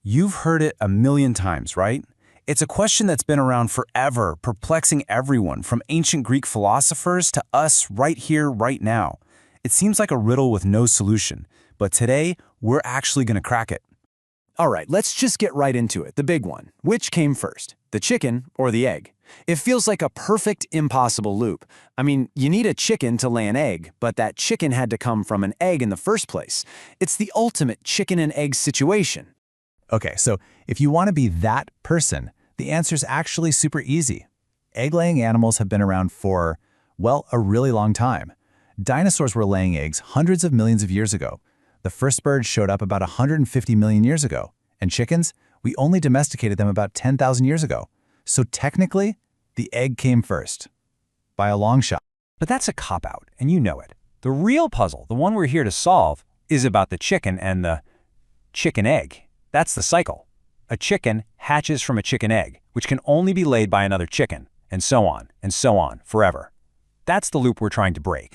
You've heard it a million times, right? It's a question that's been around forever, perplexing everyone, from ancient Greek philosophers to us right here, right now. It seems like a riddle with no solution, but today, we're actually going to crack it. All right, let's just get right into it, the big one. Which came first, the chicken or the egg? It feels like a perfect impossible loop. I mean, you need a chicken to lay an egg, but that chicken had to come from an egg in the first place. It's the ultimate chicken and egg situation. Okay, so if you want to be that person, the answer's actually super easy. Egg-laying animals have been around for, well, a really long time. Dinosaurs were laying eggs hundreds of millions of years ago. The first birds showed up about 150 million years ago. And chickens, we only domesticated them about 10,000 years ago. So technically, the egg came first. By a long shot. But that's a cop-out, and you know it. The real puzzle, the one we're here to solve, is about the chicken and the chicken-egg. That's the cycle. A chicken hatches from a chicken egg, which can only be laid by another chicken, and so on, forever. That's the loop we're trying to break.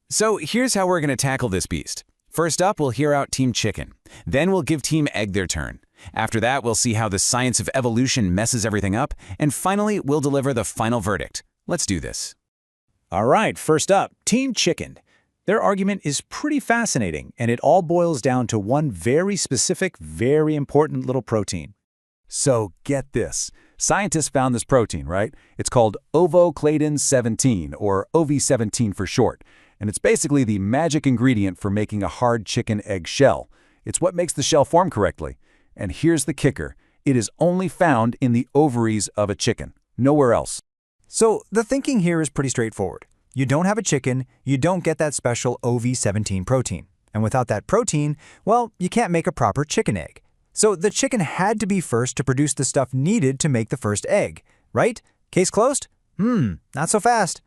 So here's how we're going to tackle this beast. First up, we'll hear out Team Chicken. Then we'll give Team Egg their turn. After that, we'll see how the science of evolution messes everything up. And finally, we'll deliver the final verdict. Let's do this. All right, first up, Team Chicken. Their argument is pretty fascinating, and it all boils down to one very specific, very important little protein. So get this. Scientists found this protein, right? It's called ovocladin 17, or OV17 for short. And it's basically the magic ingredient for making a hard chicken egg shell. It's what makes the shell form correctly. And here's the kicker. It is only found in the ovaries of a chicken, nowhere else. So the thinking here is pretty straightforward. You don't have a chicken, you don't get that special OV17 protein. And without that protein, well, you can't make a proper chicken egg. So the chicken had to be first to produce the stuff needed to make the first egg, right? Case closed? Not so fast.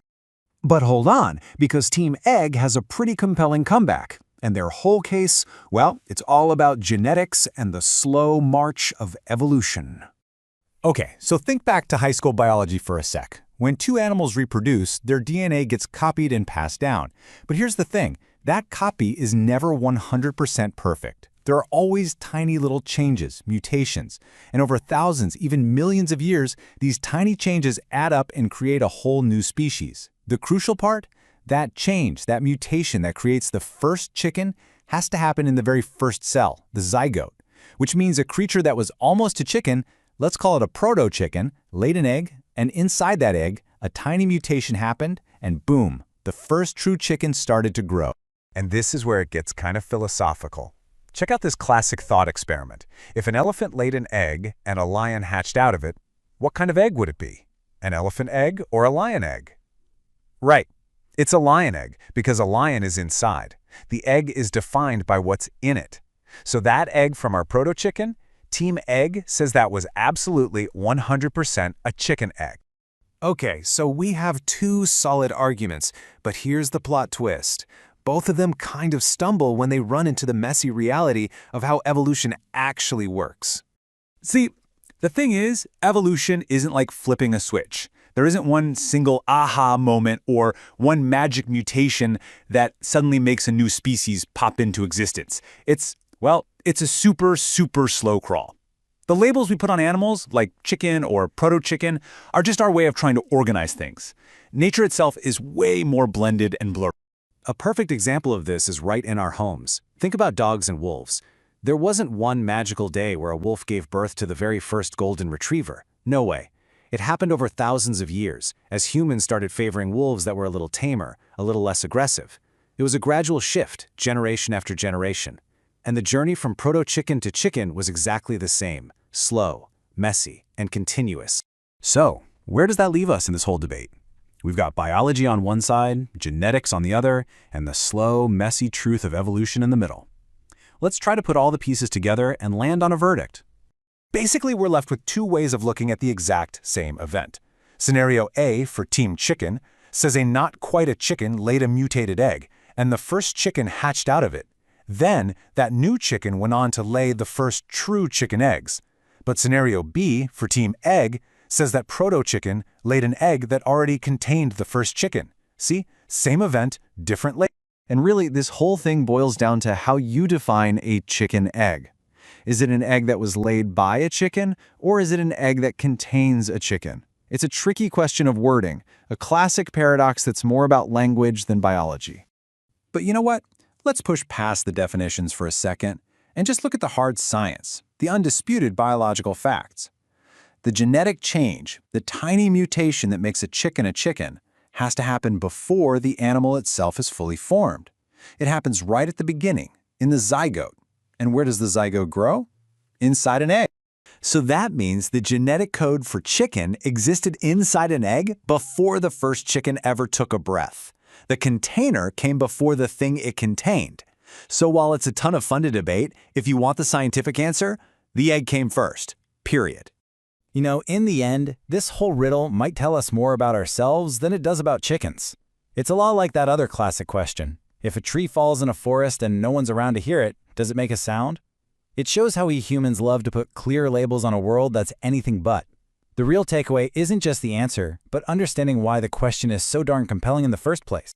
But hold on, because Team Egg has a pretty compelling comeback. And their whole case, well, it's all about genetics and the slow march of evolution. Okay, so think back to high school biology for a sec. When two animals reproduce, their DNA gets copied and passed down. But here's the thing, that copy is never 100% perfect. There are always tiny little changes, mutations. And over thousands, even millions of years, these tiny changes add up and create a whole new species. The crucial part? That change, that mutation that creates the first chicken has to happen in the very first cell, the zygote, which means a creature that was almost a chicken, let's call it a proto-chicken, laid an egg, and inside that egg, a tiny mutation happened, and boom, the first true chicken started to grow. And this is where it gets kind of philosophical. Check out this classic thought experiment. If an elephant laid an egg and a lion hatched out of it, what kind of egg would it be? An elephant egg or a lion egg? Right. It's a lion egg because a lion is inside. The egg is defined by what's in it. So that egg from our proto-chicken, Team Egg says that was absolutely 100% a chicken egg. Okay, so we have two solid arguments, but here's the plot twist. Both of them kind of stumble when they run into the messy reality of how evolution actually works. See, the thing is, evolution isn't like flipping a switch. There isn't one single aha moment or one magic mutation that suddenly makes a new species pop into existence. It's a super, super slow crawl. The labels we put on animals, like chicken or proto-chicken, are just our way of trying to organize things. Nature itself is way more blended and blurred. A perfect example of this is right in our homes. Think about dogs and wolves. There wasn't one magical day where a wolf gave birth to the very first golden retriever. No way. It happened over thousands of years, as humans started favoring wolves that were a little tamer, a little less aggressive. It was a gradual shift, generation after generation. And the journey from proto-chicken to chicken was exactly the same, slow, messy, and continuous. So, where does that leave us in this whole debate? We've got biology on one side, genetics on the other, and the slow, messy truth of evolution in the middle. Let's try to put all the pieces together and land on a verdict. Basically, we're left with two ways of looking at the exact same event. Scenario A for Team Chicken says a not quite a chicken laid a mutated egg, and the first chicken hatched out of it. Then, that new chicken went on to lay the first true chicken eggs. But scenario B for Team Egg says that proto-chicken laid an egg that already contained the first chicken. See? Same event, different lay. And really, this whole thing boils down to how you define a chicken egg. Is it an egg that was laid by a chicken, or is it an egg that contains a chicken? It's a tricky question of wording, a classic paradox that's more about language than biology. But you know what? Let's push past the definitions for a second and just look at the hard science, the undisputed biological facts. The genetic change, the tiny mutation that makes a chicken, has to happen before the animal itself is fully formed. It happens right at the beginning, in the zygote. And where does the zygote grow? Inside an egg. So that means the genetic code for chicken existed inside an egg before the first chicken ever took a breath. The container came before the thing it contained. So while it's a ton of fun to debate, if you want the scientific answer, the egg came first. Period. You know, in the end, this whole riddle might tell us more about ourselves than it does about chickens. It's a lot like that other classic question. If a tree falls in a forest and no one's around to hear it, does it make a sound? It shows how we humans love to put clear labels on a world that's anything but. The real takeaway isn't just the answer, but understanding why the question is so darn compelling in the first place.